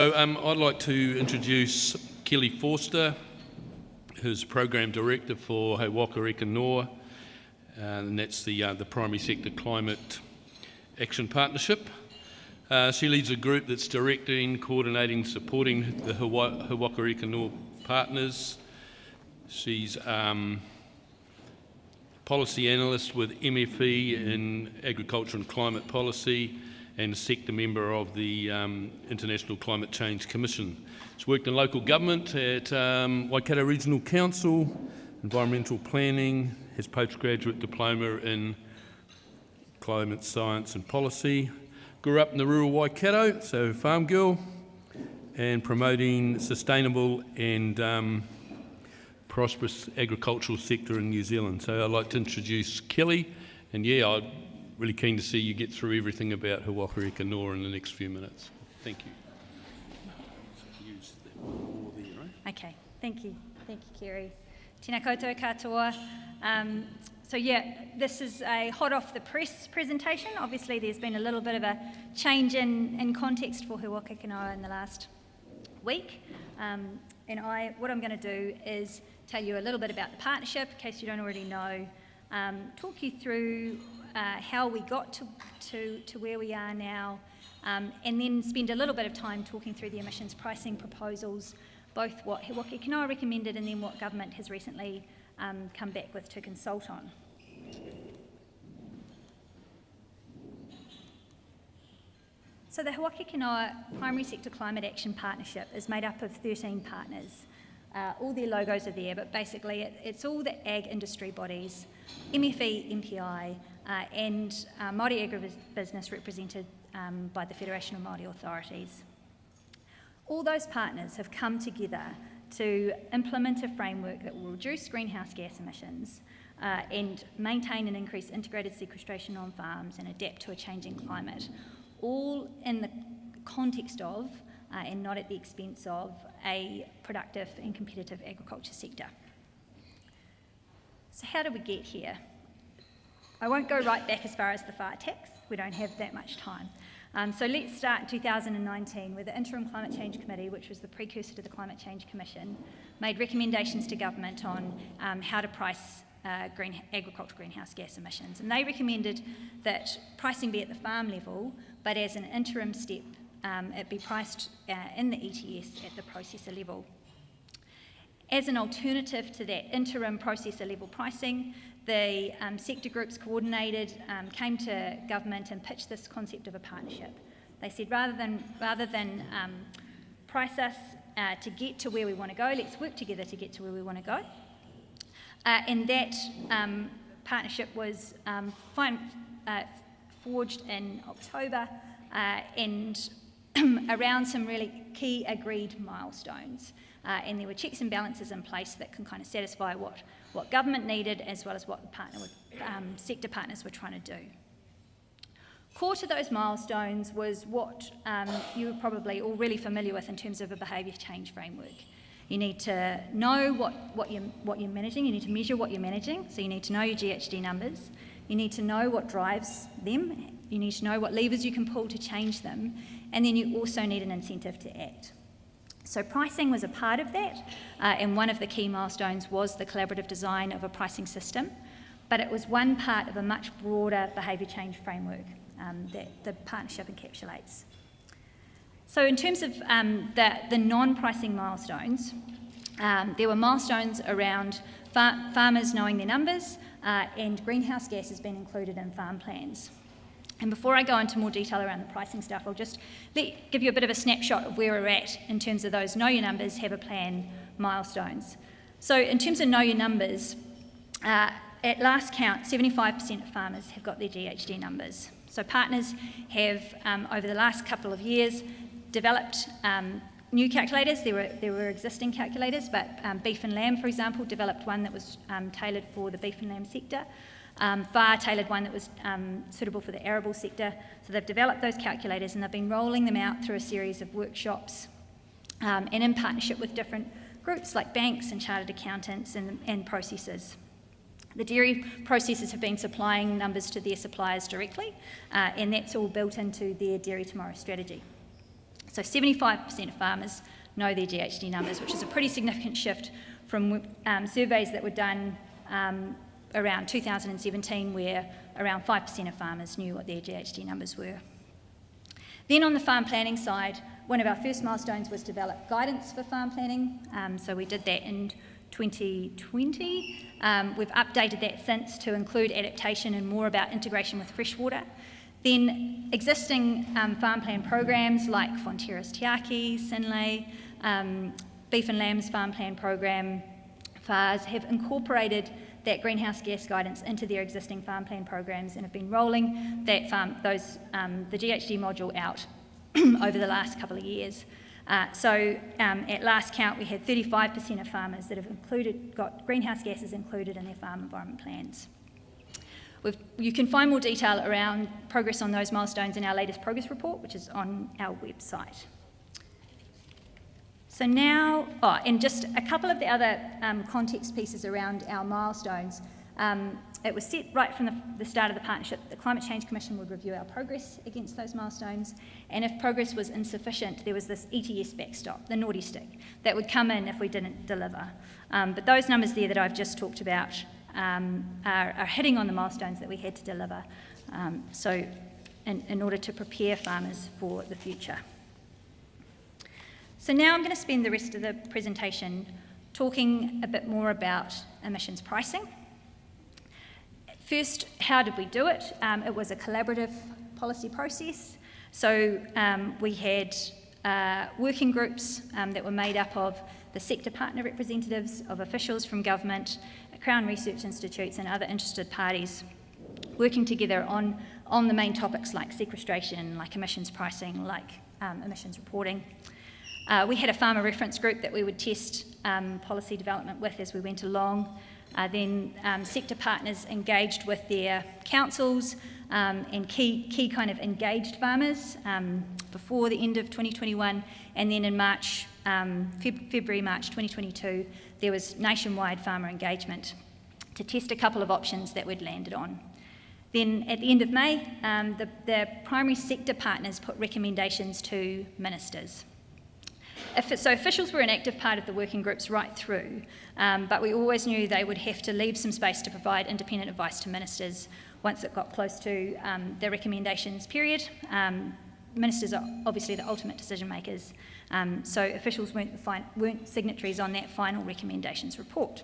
So, I'd like to introduce Kelly Forster, who's Program Director for He Waka Eke Noa, and that's the Primary Sector Climate Action Partnership. She leads a group that's directing, coordinating, supporting the He Waka Eke Noa partners. She's Policy Analyst with MFE in Agriculture and Climate Policy, and sector member of the International Climate Change Commission. She's worked in local government at Waikato Regional Council, environmental planning, has postgraduate diploma in climate science and policy. Grew up in the rural Waikato, so farm girl, and promoting sustainable and prosperous agricultural sector in New Zealand. So I'd like to introduce Kelly, and I'm really keen to see you get through everything about He Waka Eke Noa in the next few minutes. Thank you. Use that more there, right? Okay, thank you, Kerry. Tēnā koutou katoa. This is a hot off the press presentation. Obviously there's been a little bit of a change in context for He Waka Eke Noa in the last week. What I'm going to do is tell you a little bit about the partnership, in case you don't already know, talk you through how we got to where we are now, and then spend a little bit of time talking through the emissions pricing proposals, both what He Waka Eke Noa recommended and then what government has recently come back with to consult on. So the He Waka Eke Noa Primary Sector Climate Action Partnership is made up of 13 partners. All their logos are there, but basically it's all the ag industry bodies, MFE, MPI, and Māori agribusiness represented by the Federation of Māori Authorities. All those partners have come together to implement a framework that will reduce greenhouse gas emissions and maintain and increase integrated sequestration on farms and adapt to a changing climate, all in the context of and not at the expense of a productive and competitive agriculture sector. So how did we get here? I won't go right back as far as the fire tax, we don't have that much time. So let's start in 2019 where the Interim Climate Change Committee, which was the precursor to the Climate Change Commission, made recommendations to government on how to price agricultural greenhouse gas emissions. And they recommended that pricing be at the farm level, but as an interim step, it be priced in the ETS at the processor level. As an alternative to that interim processor level pricing, the sector groups coordinated, came to government and pitched this concept of a partnership. They said rather than price us to get to where we want to go, let's work together to get to where we want to go. And that partnership was forged in October and around some really key agreed milestones. And there were checks and balances in place that can kind of satisfy what government needed as well as what the sector partners were trying to do. Core to those milestones was what you were probably all really familiar with in terms of a behaviour change framework. You need to know what you're managing, you need to measure what you're managing, so you need to know your GHG numbers, you need to know what drives them, you need to know what levers you can pull to change them, and then you also need an incentive to act. So pricing was a part of that, and one of the key milestones was the collaborative design of a pricing system, but it was one part of a much broader behaviour change framework that the partnership encapsulates. So in terms of the non-pricing milestones, there were milestones around farmers knowing their numbers and greenhouse gases being included in farm plans. And before I go into more detail around the pricing stuff, I'll just give you a bit of a snapshot of where we're at in terms of those know your numbers, have a plan milestones. So in terms of know your numbers, at last count, 75% of farmers have got their GHG numbers. So partners have, over the last couple of years, developed new calculators. There were existing calculators, but beef and lamb, for example, developed one that was tailored for the beef and lamb sector. FAR tailored one that was suitable for the arable sector. So they've developed those calculators and they've been rolling them out through a series of workshops and in partnership with different groups like banks and chartered accountants and processors. The dairy processors have been supplying numbers to their suppliers directly, and that's all built into their Dairy Tomorrow strategy. So 75% of farmers know their GHG numbers, which is a pretty significant shift from surveys that were done around 2017, where around 5% of farmers knew what their GHG numbers were. Then on the farm planning side, one of our first milestones was to develop guidance for farm planning. So we did that in 2020. We've updated that since to include adaptation and more about integration with freshwater. Then existing farm plan programs like Fonterra's Tiaki, Sinlay, Beef and Lamb's farm plan program, FARS, have incorporated that greenhouse gas guidance into their existing farm plan programs and have been rolling that the GHG module out over the last couple of years. So at last count, we had 35% of farmers that have got greenhouse gases included in their farm environment plans. You can find more detail around progress on those milestones in our latest progress report, which is on our website. So now, and just a couple of the other context pieces around our milestones. It was set right from the start of the partnership that the Climate Change Commission would review our progress against those milestones, and if progress was insufficient, there was this ETS backstop, the naughty stick, that would come in if we didn't deliver. But those numbers there that I've just talked about are hitting on the milestones that we had to deliver, so in order to prepare farmers for the future. So now I'm going to spend the rest of the presentation talking a bit more about emissions pricing. First, how did we do it? It was a collaborative policy process. So we had working groups that were made up of the sector partner representatives, of officials from government, Crown Research Institutes and other interested parties working together on the main topics like sequestration, like emissions pricing, like emissions reporting. We had a farmer reference group that we would test policy development with as we went along. Then sector partners engaged with their councils and key kind of engaged farmers before the end of 2021, and then in March, February, March 2022, there was nationwide farmer engagement to test a couple of options that we'd landed on. Then at the end of May, the primary sector partners put recommendations to ministers. So officials were an active part of the working groups right through, but we always knew they would have to leave some space to provide independent advice to ministers once it got close to the recommendations period. Ministers are obviously the ultimate decision makers, so officials weren't signatories on that final recommendations report.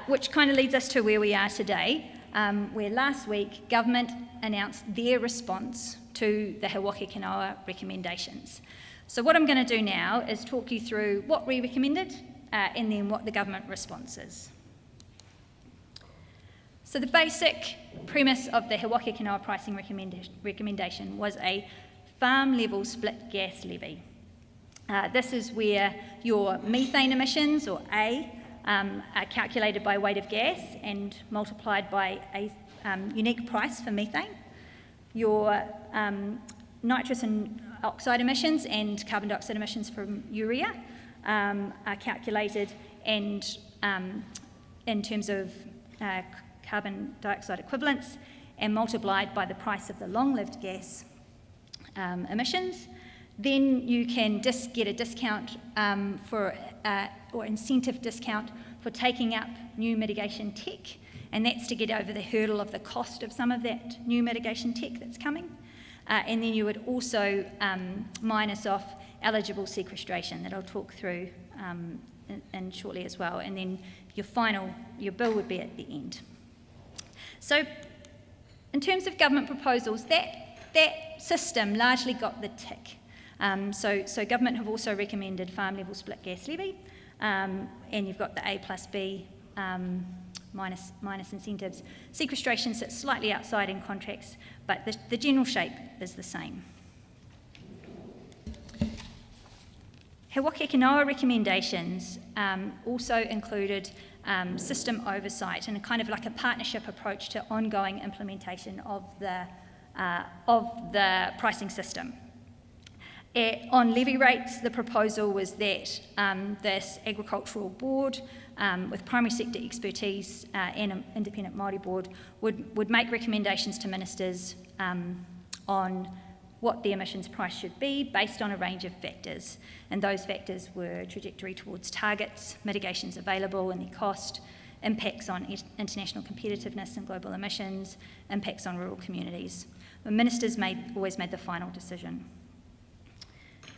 Which kind of leads us to where we are today, where last week government announced their response to the He Waka Eke Noa recommendations. So what I'm going to do now is talk you through what we recommended and then what the government response is. So the basic premise of the He Waka Eke Noa pricing recommendation was a farm-level split gas levy. This is where your methane emissions, or A, are calculated by weight of gas and multiplied by a unique price for methane. Your nitrous and oxide emissions and carbon dioxide emissions from urea are calculated, and in terms of carbon dioxide equivalents, and multiplied by the price of the long-lived gas emissions. Then you can get a discount or incentive discount for taking up new mitigation tech, and that's to get over the hurdle of the cost of some of that new mitigation tech that's coming. And then you would also minus off eligible sequestration that I'll talk through in shortly as well, and then your bill would be at the end. So in terms of government proposals, that system largely got the tick. So government have also recommended farm level split gas levy, and you've got the A plus B minus incentives. Sequestration sits slightly outside in contracts, but the general shape is the same. He Waka Eke Noa recommendations also included system oversight and a kind of like a partnership approach to ongoing implementation of the pricing system. On levy rates, the proposal was that this agricultural board with primary sector expertise and an independent Māori board would make recommendations to ministers on what the emissions price should be based on a range of factors. And those factors were trajectory towards targets, mitigations available and their cost, impacts on international competitiveness and global emissions, impacts on rural communities. The ministers always made the final decision.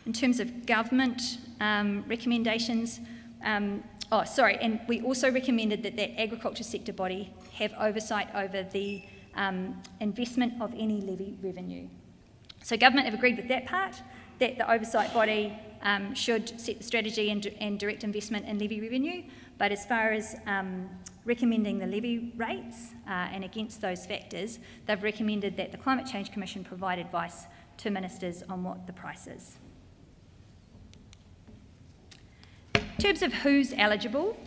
In terms of government recommendations, and we also recommended that that agriculture sector body have oversight over the investment of any levy revenue. So government have agreed with that part, that the oversight body should set the strategy and direct investment in levy revenue, but as far as recommending the levy rates and against those factors, they've recommended that the Climate Change Commission provide advice to ministers on what the price is. In terms of who's eligible,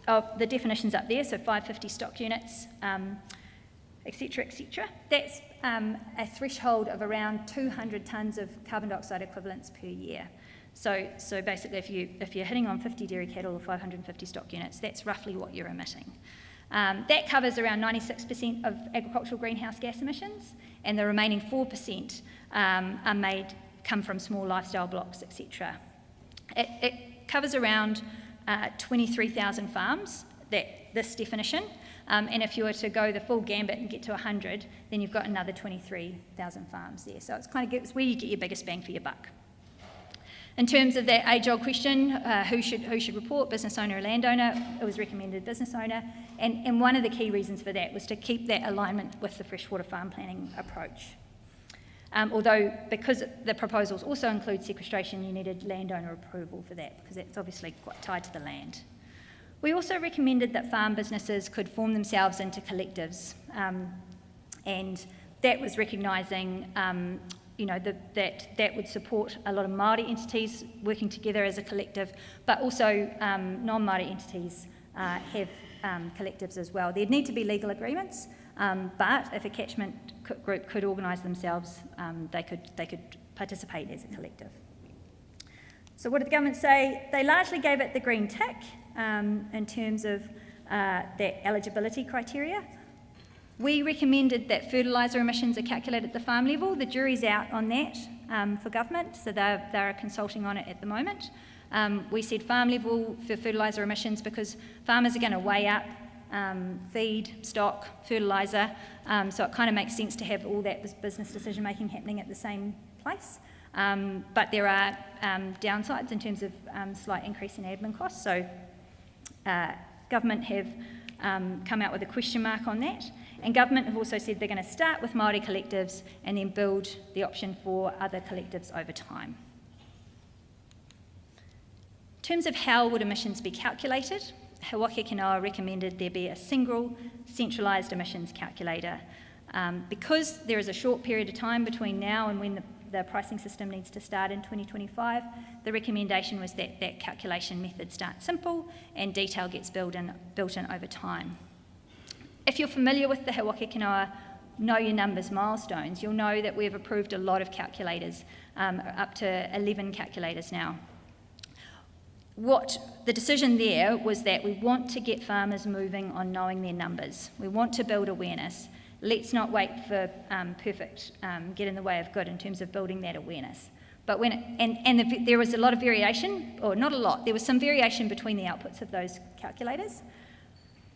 of the definitions up there, so 550 stock units, etc., that's a threshold of around 200 tonnes of carbon dioxide equivalents per year. So basically, if you're hitting on 50 dairy cattle or 550 stock units, that's roughly what you're emitting. That covers around 96% of agricultural greenhouse gas emissions, and the remaining 4% come from small lifestyle blocks, etc. It covers around 23,000 farms, this definition, and if you were to go the full gambit and get to 100, then you've got another 23,000 farms there. So it's it's where you get your biggest bang for your buck. In terms of that age-old question, who should report, business owner or landowner, it was recommended business owner, and one of the key reasons for that was to keep that alignment with the freshwater farm planning approach. Although, because the proposals also include sequestration, you needed landowner approval for that, because that's obviously quite tied to the land. We also recommended that farm businesses could form themselves into collectives, and that was recognising that would support a lot of Māori entities working together as a collective, but also non-Māori entities have collectives as well. There'd need to be legal agreements, but if a catchment group could organise themselves, they could participate as a collective. So what did the government say? They largely gave it the green tick in terms of their eligibility criteria. We recommended that fertiliser emissions are calculated at the farm level. The jury's out on that for government, so they're consulting on it at the moment. We said farm level for fertiliser emissions because farmers are going to weigh up feed, stock, fertiliser, so it kind of makes sense to have all that business decision making happening at the same place. But there are downsides in terms of slight increase in admin costs, so government have come out with a question mark on that. And government have also said they're going to start with Māori collectives and then build the option for other collectives over time. In terms of how would emissions be calculated, He Waka Eke Noa recommended there be a single centralised emissions calculator. Because there is a short period of time between now and when the pricing system needs to start in 2025, the recommendation was that that calculation method starts simple and detail gets built in over time. If you're familiar with the He Waka Eke Noa Know Your Numbers milestones, you'll know that we've approved a lot of calculators, up to 11 calculators now. The decision there was that we want to get farmers moving on knowing their numbers. We want to build awareness. Let's not wait for perfect get in the way of good in terms of building that awareness. But there was a lot of variation, or not a lot, there was some variation between the outputs of those calculators.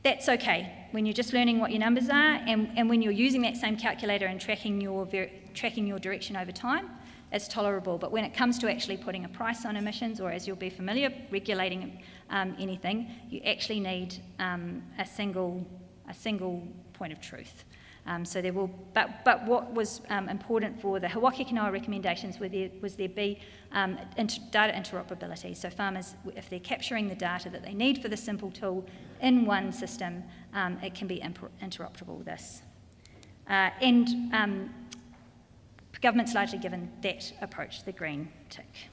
That's okay when you're just learning what your numbers are, and when you're using that same calculator and tracking your direction over time, it's tolerable. But when it comes to actually putting a price on emissions, or as you'll be familiar, regulating anything, you actually need a single point of truth. So there will, but what was important for the He Waka Eke Noa recommendations was there be data interoperability. So farmers, if they're capturing the data that they need for the simple tool in one system, it can be interoperable with this. Government's largely given that approach the green tick.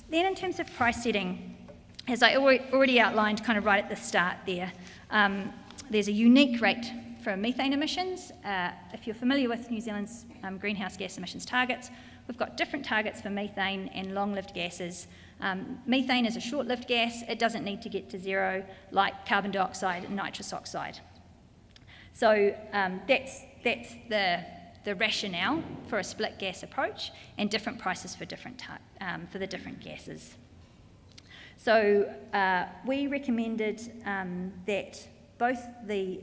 Then in terms of price setting, as I already outlined kind of right at the start there, there's a unique rate for methane emissions. If you're familiar with New Zealand's greenhouse gas emissions targets, we've got different targets for methane and long-lived gases. Methane is a short-lived gas. It doesn't need to get to zero like carbon dioxide and nitrous oxide. So that's the rationale for a split gas approach, and different prices for for the different gases. So we recommended that both the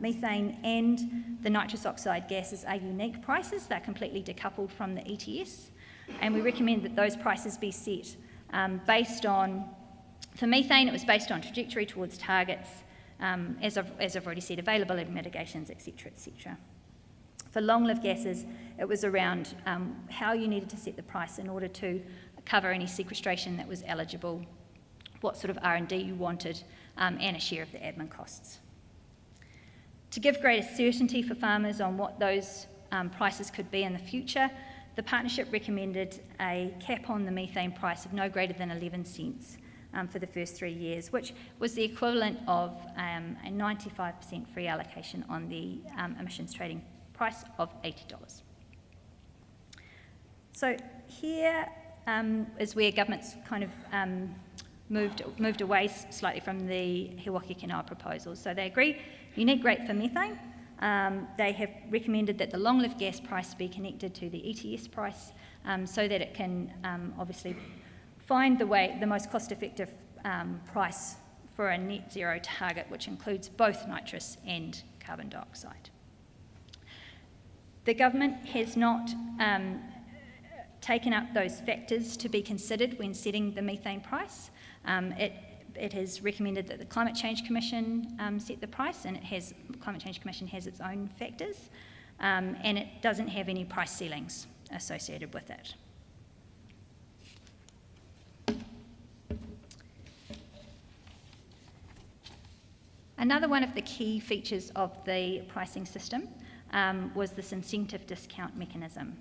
methane and the nitrous oxide gases are unique prices. They're completely decoupled from the ETS, and we recommend that those prices be set based on, for methane, it was based on trajectory towards targets, as I've already said, availability mitigations, etc., etc. For long-lived gases, it was around how you needed to set the price in order to cover any sequestration that was eligible, what sort of R&D you wanted, and a share of the admin costs. To give greater certainty for farmers on what those prices could be in the future, the partnership recommended a cap on the methane price of no greater than 11 cents for the first 3 years, which was the equivalent of a 95% free allocation on the emissions trading price of $80. So here is where government's kind of moved away slightly from the He Waka Eke Noa proposals. So they agree unique rate for methane. They have recommended that the long-lived gas price be connected to the ETS price so that it can obviously find the most cost-effective price for a net zero target, which includes both nitrous and carbon dioxide. The government has not taken up those factors to be considered when setting the methane price. It has recommended that the Climate Change Commission set the price, and the Climate Change Commission has its own factors, and it doesn't have any price ceilings associated with it. Another one of the key features of the pricing system was this incentive discount mechanism.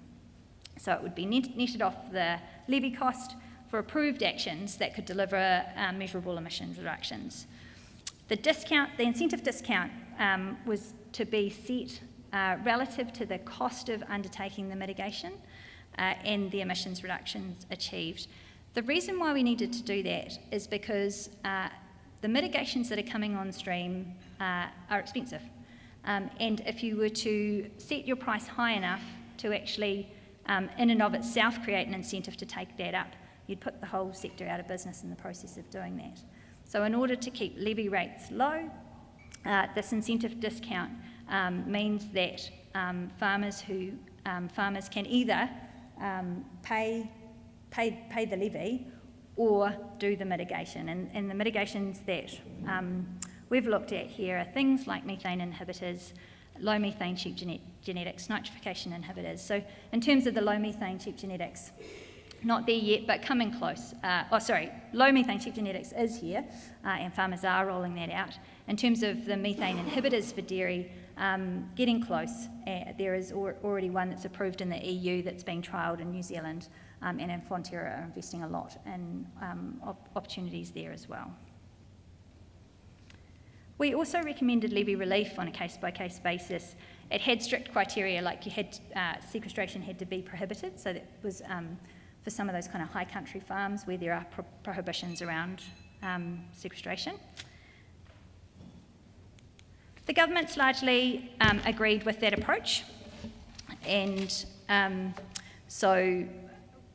So it would be netted off the levy cost for approved actions that could deliver measurable emissions reductions. The incentive discount was to be set relative to the cost of undertaking the mitigation and the emissions reductions achieved. The reason why we needed to do that is because the mitigations that are coming on stream are expensive. And if you were to set your price high enough to actually, in and of itself, create an incentive to take that up, you'd put the whole sector out of business in the process of doing that. So in order to keep levy rates low, this incentive discount means that farmers can either pay the levy or do the mitigation. And the mitigations that we've looked at here are things like methane inhibitors, low methane sheep genetics, nitrification inhibitors. So in terms of the low methane sheep genetics, not there yet, but coming close. Low methane sheep genetics is here, and farmers are rolling that out. In terms of the methane inhibitors for dairy, getting close. There is already one that's approved in the EU that's being trialled in New Zealand, and in Fonterra are investing a lot in opportunities there as well. We also recommended levy relief on a case-by-case basis. It had strict criteria, like sequestration had to be prohibited, so that was for some of those kind of high country farms where there are prohibitions around sequestration. The government's largely agreed with that approach, and so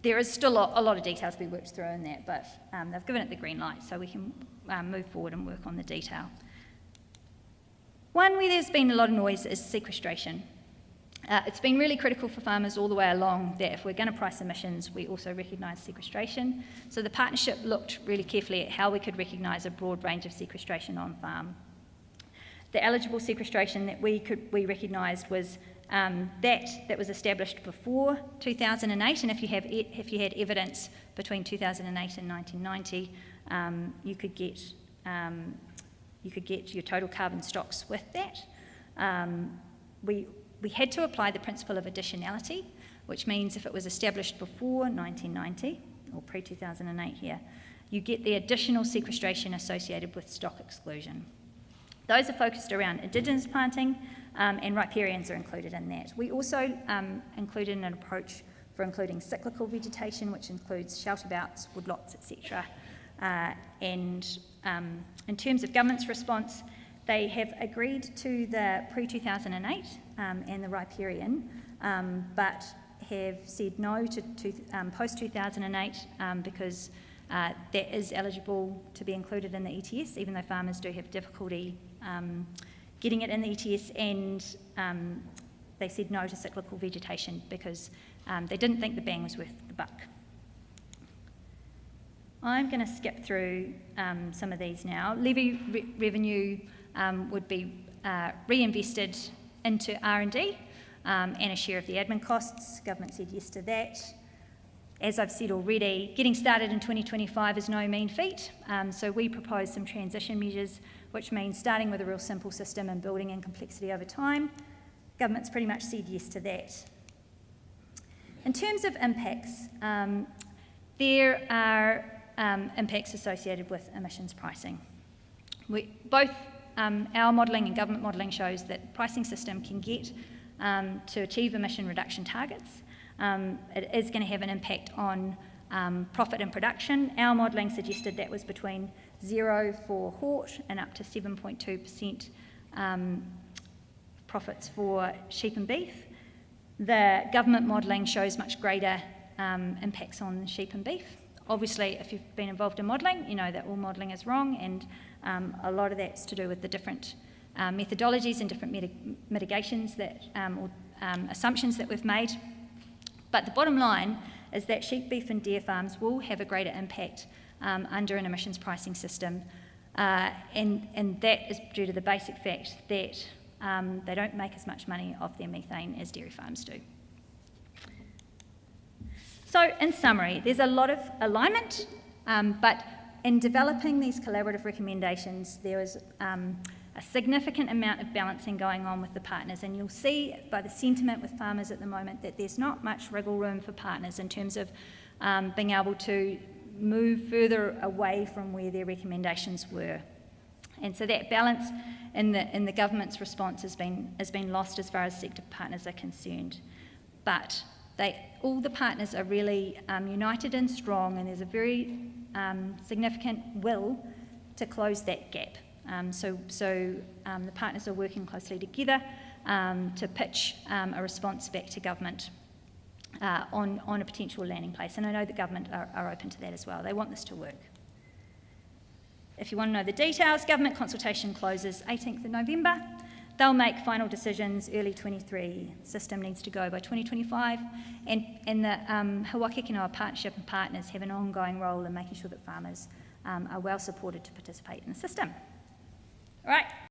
there is still a lot of detail to be worked through in that, but they've given it the green light, so we can move forward and work on the detail. One where there's been a lot of noise is sequestration. It's been really critical for farmers all the way along that if we're going to price emissions, we also recognise sequestration. So the partnership looked really carefully at how we could recognise a broad range of sequestration on farm. The eligible sequestration that we recognised was that was established before 2008, and if you had evidence between 2008 and 1990, you could get your total carbon stocks with that. We had to apply the principle of additionality, which means if it was established before 1990, or pre-2008 here, you get the additional sequestration associated with stock exclusion. Those are focused around indigenous planting, and riparians are included in that. We also included an approach for including cyclical vegetation, which includes shelter belts, woodlots, etc. And in terms of government's response, They have agreed to the pre-2008 and the riparian, but have said no to post-2008 because that is eligible to be included in the ETS, even though farmers do have difficulty getting it in the ETS, and they said no to cyclical vegetation because they didn't think the bang was worth the buck. I'm going to skip through some of these now. Levy revenue would be reinvested into R&D and a share of the admin costs. Government said yes to that. As I've said already, getting started in 2025 is no mean feat, so we propose some transition measures, which means starting with a real simple system and building in complexity over time. Government's pretty much said yes to that. In terms of impacts, there are impacts associated with emissions pricing. Both our modelling and government modelling shows that the pricing system can get to achieve emission reduction targets. It is going to have an impact on profit and production. Our modelling suggested that was between 0 for hort and up to 7.2% profits for sheep and beef. The government modelling shows much greater impacts on sheep and beef. Obviously, if you've been involved in modelling, you know that all modelling is wrong, and a lot of that's to do with the different methodologies and different mitigations that, or assumptions that we've made. But the bottom line is that sheep, beef and deer farms will have a greater impact under an emissions pricing system, and that is due to the basic fact that they don't make as much money off their methane as dairy farms do. So in summary, there's a lot of alignment, but in developing these collaborative recommendations, there is a significant amount of balancing going on with the partners, and you'll see by the sentiment with farmers at the moment that there's not much wriggle room for partners in terms of being able to move further away from where their recommendations were. And so that balance in the government's response has been lost as far as sector partners are concerned. But all the partners are really united and strong, and there's a very significant will to close that gap. So the partners are working closely together to pitch a response back to government on a potential landing place. And I know the government are open to that as well. They want this to work. If you want to know the details, government consultation closes 18th of November. They'll make final decisions early 23. System needs to go by 2025. And the He Waka Eke Noa partnership and partners have an ongoing role in making sure that farmers are well supported to participate in the system. All right.